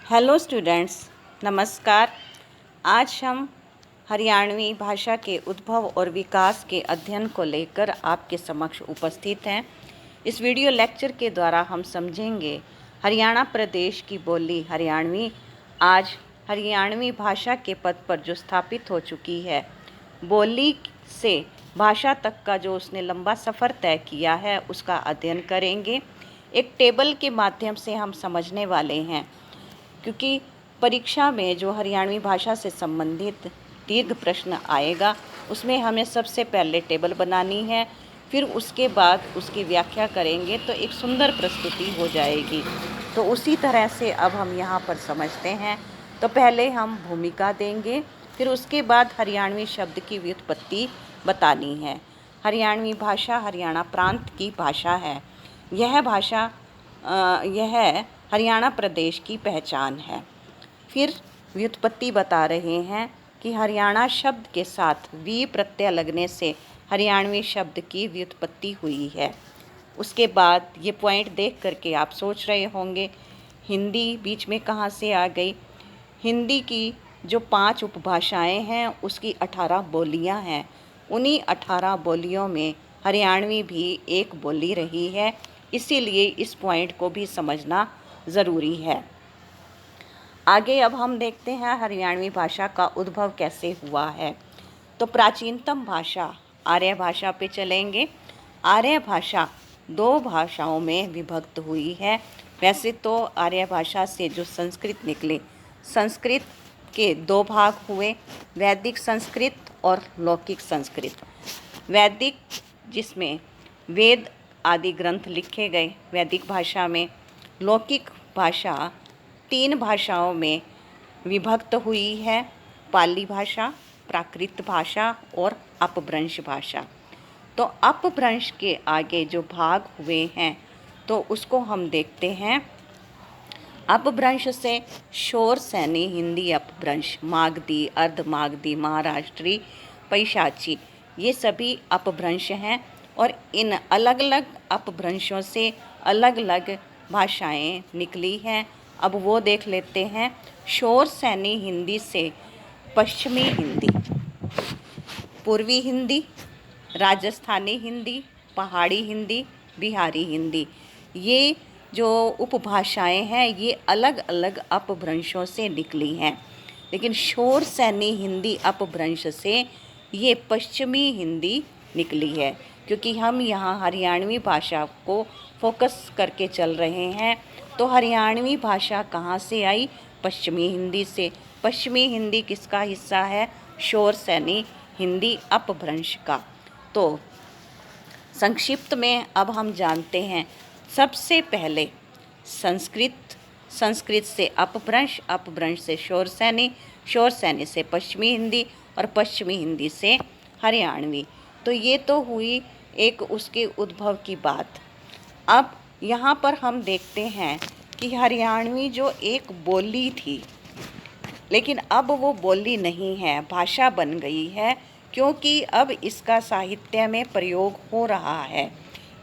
Hello students, नमस्कार। आज हम हरियाणवी भाषा के उद्भव और विकास के अध्ययन को लेकर आपके समक्ष उपस्थित हैं। इस वीडियो लेक्चर के द्वारा हम समझेंगे हरियाणा प्रदेश की बोली हरियाणवी आज हरियाणवी भाषा के पद पर जो स्थापित हो चुकी है, बोली से भाषा तक का जो उसने लंबा सफ़र तय किया है उसका अध्ययन करेंगे। एक टेबल के माध्यम से हम समझने वाले हैं, क्योंकि परीक्षा में जो हरियाणवी भाषा से संबंधित दीर्घ प्रश्न आएगा उसमें हमें सबसे पहले टेबल बनानी है, फिर उसके बाद उसकी व्याख्या करेंगे तो एक सुंदर प्रस्तुति हो जाएगी। तो उसी तरह से अब हम यहाँ पर समझते हैं। तो पहले हम भूमिका देंगे, फिर उसके बाद हरियाणवी शब्द की व्युत्पत्ति बतानी है। हरियाणवी भाषा हरियाणा प्रांत की भाषा है। यह हरियाणा प्रदेश की पहचान है। फिर व्युत्पत्ति बता रहे हैं कि हरियाणा शब्द के साथ वी प्रत्यय लगने से हरियाणवी शब्द की व्युत्पत्ति हुई है। उसके बाद ये पॉइंट देख करके आप सोच रहे होंगे हिंदी बीच में कहाँ से आ गई। हिंदी की जो 5 उपभाषाएं हैं उसकी 18 बोलियां हैं। उन्हीं 18 बोलियों में हरियाणवी भी एक बोली रही है, इसीलिए इस पॉइंट को भी समझना ज़रूरी है। आगे अब हम देखते हैं हरियाणवी भाषा का उद्भव कैसे हुआ है। तो प्राचीनतम भाषा आर्य भाषा पे चलेंगे। आर्य भाषा 2 भाषाओं में विभक्त हुई है। वैसे तो आर्य भाषा से जो संस्कृत निकले, संस्कृत के 2 भाग हुए, वैदिक संस्कृत और लौकिक संस्कृत। वैदिक जिसमें वेद आदि ग्रंथ लिखे गए वैदिक भाषा में। लौकिक भाषा 3 भाषाओं में विभक्त हुई है, पाली भाषा, प्राकृत भाषा और अपभ्रंश भाषा। तो अपभ्रंश के आगे जो भाग हुए हैं तो उसको हम देखते हैं। अपभ्रंश से शोर सैनी हिंदी अपभ्रंश, मागधी, अर्धमागधी, महाराष्ट्री, पैशाची, ये सभी अपभ्रंश हैं और इन अलग अलग अपभ्रंशों से अलग अलग भाषाएं निकली हैं। अब वो देख लेते हैं। शोर सैनी हिंदी से पश्चिमी हिंदी, पूर्वी हिंदी, राजस्थानी हिंदी, पहाड़ी हिंदी, बिहारी हिंदी, ये जो उपभाषाएं हैं ये अलग अलग अपभ्रंशों से निकली हैं। लेकिन शोर सैनी हिंदी अपभ्रंश से ये पश्चिमी हिंदी निकली है, क्योंकि हम यहाँ हरियाणवी भाषा को फोकस करके चल रहे हैं। तो हरियाणवी भाषा कहाँ से आई? पश्चिमी हिंदी से। पश्चिमी हिंदी किसका हिस्सा है? शोर सैनी हिंदी अपभ्रंश का। तो संक्षिप्त में अब हम जानते हैं। सबसे पहले संस्कृत से अपभ्रंश, अपभ्रंश से शोर सैनी से पश्चिमी हिंदी और पश्चिमी हिंदी से हरियाणवी। तो ये तो हुई एक उसके उद्भव की बात। अब यहाँ पर हम देखते हैं कि हरियाणवी जो एक बोली थी, लेकिन अब वो बोली नहीं है, भाषा बन गई है, क्योंकि अब इसका साहित्य में प्रयोग हो रहा है।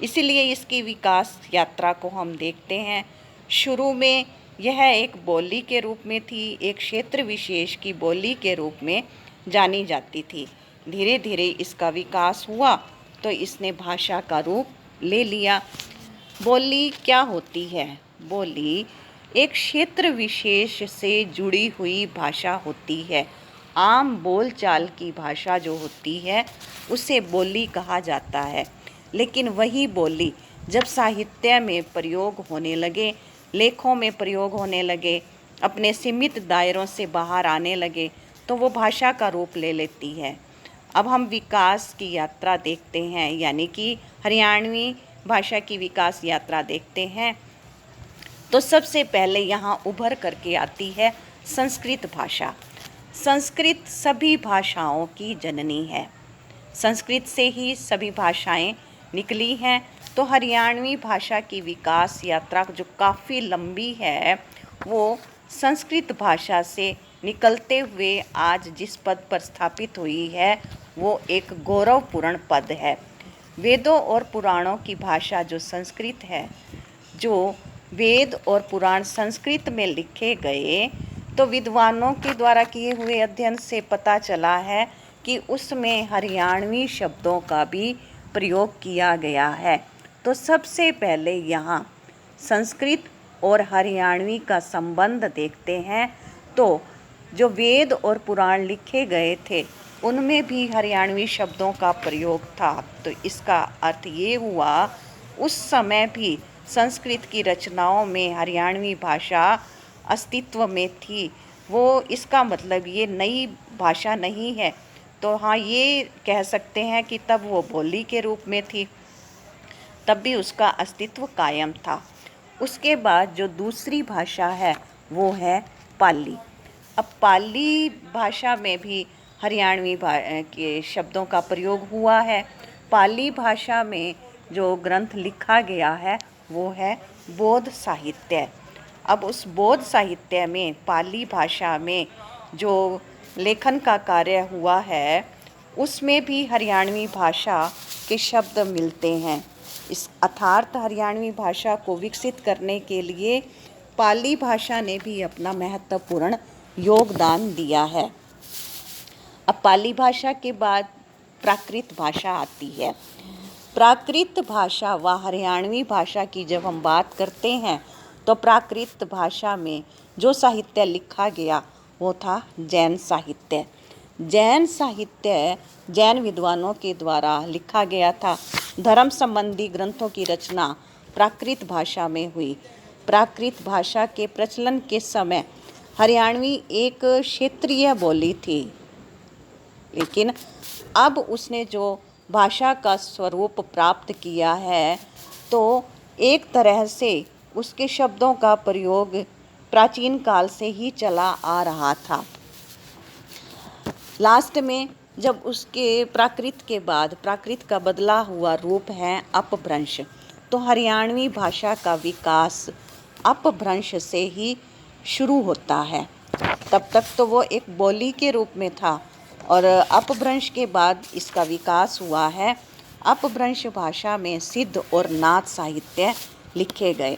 इसलिए इसकी विकास यात्रा को हम देखते हैं। शुरू में यह एक बोली के रूप में थी, एक क्षेत्र विशेष की बोली के रूप में जानी जाती थी। धीरे धीरे इसका विकास हुआ तो इसने भाषा का रूप ले लिया। बोली क्या होती है? बोली एक क्षेत्र विशेष से जुड़ी हुई भाषा होती है। आम बोलचाल की भाषा जो होती है उसे बोली कहा जाता है। लेकिन वही बोली जब साहित्य में प्रयोग होने लगे, लेखों में प्रयोग होने लगे, अपने सीमित दायरों से बाहर आने लगे, तो वो भाषा का रूप ले लेती है। अब हम विकास की यात्रा देखते हैं, यानी कि हरियाणवी भाषा की विकास यात्रा देखते हैं। तो सबसे पहले यहाँ उभर करके आती है संस्कृत भाषा। संस्कृत सभी भाषाओं की जननी है। संस्कृत से ही सभी भाषाएं निकली हैं। तो हरियाणवी भाषा की विकास यात्रा जो काफ़ी लंबी है, वो संस्कृत भाषा से निकलते हुए आज जिस पद पर स्थापित हुई है वो एक गौरवपूर्ण पद है। वेदों और पुराणों की भाषा जो संस्कृत है, जो वेद और पुराण संस्कृत में लिखे गए तो विद्वानों के द्वारा किए हुए अध्ययन से पता चला है कि उसमें हरियाणवी शब्दों का भी प्रयोग किया गया है। तो सबसे पहले यहाँ संस्कृत और हरियाणवी का संबंध देखते हैं। तो जो वेद और पुराण लिखे गए थे उनमें भी हरियाणवी शब्दों का प्रयोग था। तो इसका अर्थ ये हुआ उस समय भी संस्कृत की रचनाओं में हरियाणवी भाषा अस्तित्व में थी। वो इसका मतलब ये नई भाषा नहीं है। तो हाँ, ये कह सकते हैं कि तब वो बोली के रूप में थी, तब भी उसका अस्तित्व कायम था। उसके बाद जो दूसरी भाषा है वो है पाली। अब पाली भाषा में भी हरियाणवी के शब्दों का प्रयोग हुआ है। पाली भाषा में जो ग्रंथ लिखा गया है वो है बौद्ध साहित्य। अब उस बौद्ध साहित्य में पाली भाषा में जो लेखन का कार्य हुआ है उसमें भी हरियाणवी भाषा के शब्द मिलते हैं। इस अर्थात हरियाणवी भाषा को विकसित करने के लिए पाली भाषा ने भी अपना महत्वपूर्ण योगदान दिया है। अब पाली भाषा के बाद प्राकृत भाषा आती है। प्राकृत भाषा व हरियाणवी भाषा की जब हम बात करते हैं तो प्राकृत भाषा में जो साहित्य लिखा गया वो था जैन साहित्य। जैन साहित्य जैन विद्वानों के द्वारा लिखा गया था। धर्म संबंधी ग्रंथों की रचना प्राकृत भाषा में हुई। प्राकृत भाषा के प्रचलन के समय हरियाणवी एक क्षेत्रीय बोली थी, लेकिन अब उसने जो भाषा का स्वरूप प्राप्त किया है तो एक तरह से उसके शब्दों का प्रयोग प्राचीन काल से ही चला आ रहा था। लास्ट में जब उसके प्राकृत के बाद प्राकृत का बदला हुआ रूप है अपभ्रंश, तो हरियाणवी भाषा का विकास अपभ्रंश से ही शुरू होता है। तब तक तो वो एक बोली के रूप में था और अपभ्रंश के बाद इसका विकास हुआ है। अपभ्रंश भाषा में सिद्ध और नाथ साहित्य लिखे गए।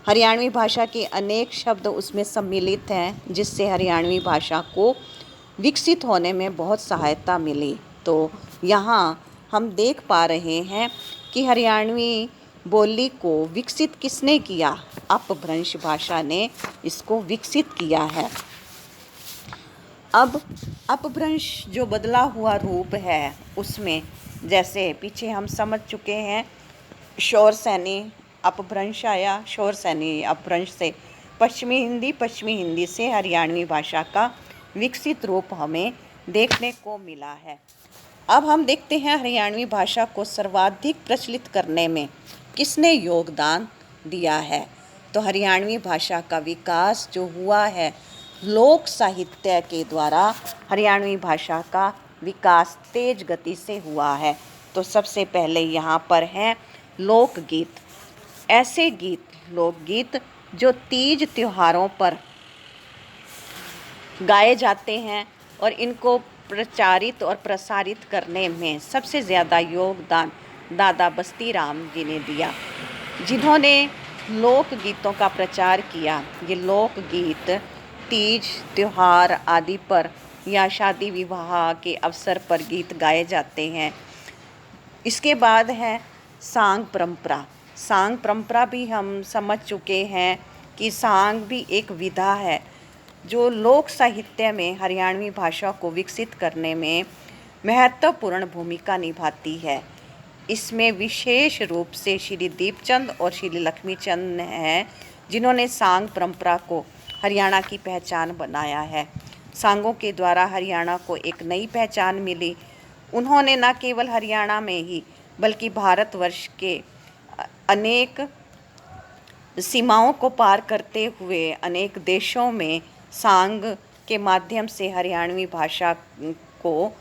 हरियाणवी भाषा के अनेक शब्द उसमें सम्मिलित हैं जिससे हरियाणवी भाषा को विकसित होने में बहुत सहायता मिली। तो यहाँ हम देख पा रहे हैं कि हरियाणवी बोली को विकसित किसने किया? अपभ्रंश भाषा ने इसको विकसित किया है। अब अपभ्रंश जो बदला हुआ रूप है उसमें जैसे पीछे हम समझ चुके हैं शौर सैनी अपभ्रंश आया, शौर सैनी अपभ्रंश से पश्चिमी हिंदी से हरियाणवी भाषा का विकसित रूप हमें देखने को मिला है। अब हम देखते हैं हरियाणवी भाषा को सर्वाधिक प्रचलित करने में किसने योगदान दिया है। तो हरियाणवी भाषा का विकास जो हुआ है लोक साहित्य के द्वारा हरियाणवी भाषा का विकास तेज गति से हुआ है। तो सबसे पहले यहाँ पर हैं लोकगीत। ऐसे गीत, लोकगीत जो तीज त्योहारों पर गाए जाते हैं और इनको प्रचारित और प्रसारित करने में सबसे ज़्यादा योगदान दादा बस्ती राम जी ने दिया, जिन्होंने लोकगीतों का प्रचार किया। ये लोकगीत तीज त्योहार आदि पर या शादी विवाह के अवसर पर गीत गाए जाते हैं। इसके बाद है सांग परंपरा। सांग परंपरा भी हम समझ चुके हैं कि सांग भी एक विधा है जो लोक साहित्य में हरियाणवी भाषा को विकसित करने में महत्वपूर्ण भूमिका निभाती है। इसमें विशेष रूप से श्री दीपचंद और श्री लक्ष्मीचंद हैं जिन्होंने सांग परंपरा को हरियाणा की पहचान बनाया है। सांगों के द्वारा हरियाणा को एक नई पहचान मिली। उन्होंने न केवल हरियाणा में ही बल्कि भारतवर्ष के अनेक सीमाओं को पार करते हुए अनेक देशों में सांग के माध्यम से हरियाणवी भाषा को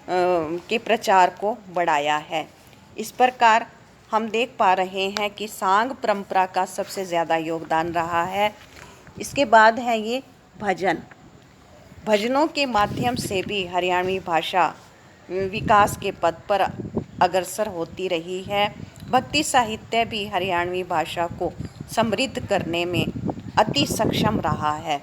के प्रचार को बढ़ाया है। इस प्रकार हम देख पा रहे हैं कि सांग परंपरा का सबसे ज़्यादा योगदान रहा है। इसके बाद है ये भजन। भजनों के माध्यम से भी हरियाणवी भाषा विकास के पथ पर अग्रसर होती रही है। भक्ति साहित्य भी हरियाणवी भाषा को समृद्ध करने में अति सक्षम रहा है।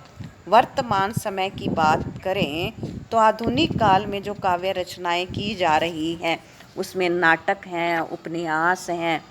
वर्तमान समय की बात करें तो आधुनिक काल में जो काव्य रचनाएं की जा रही हैं उसमें नाटक हैं, उपन्यास हैं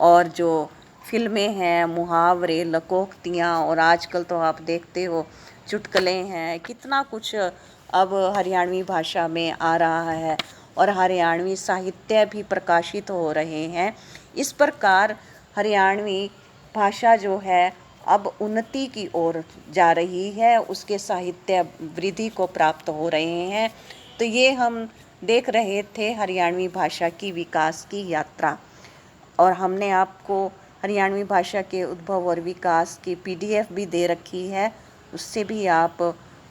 और जो फिल्में हैं, मुहावरे, लोकोक्तियाँ और आजकल तो आप देखते हो चुटकुले हैं, कितना कुछ अब हरियाणवी भाषा में आ रहा है और हरियाणवी साहित्य भी प्रकाशित हो रहे हैं। इस प्रकार हरियाणवी भाषा जो है अब उन्नति की ओर जा रही है, उसके साहित्य वृद्धि को प्राप्त हो रहे हैं। तो ये हम देख रहे थे हरियाणवी भाषा की विकास की यात्रा, और हमने आपको हरियाणवी भाषा के उद्भव और विकास की PDF भी दे रखी है, उससे भी आप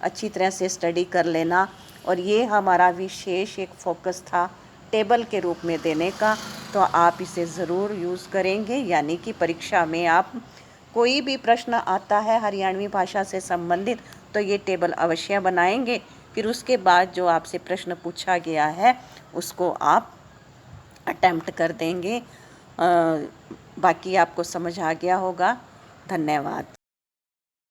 अच्छी तरह से स्टडी कर लेना। और ये हमारा विशेष एक फोकस था टेबल के रूप में देने का, तो आप इसे ज़रूर यूज़ करेंगे, यानी कि परीक्षा में आप कोई भी प्रश्न आता है हरियाणवी भाषा से संबंधित तो ये टेबल अवश्य बनाएंगे। फिर उसके बाद जो आपसे प्रश्न पूछा गया है उसको आप अटेम्प्ट कर देंगे। बाकी आपको समझ आ गया होगा। धन्यवाद।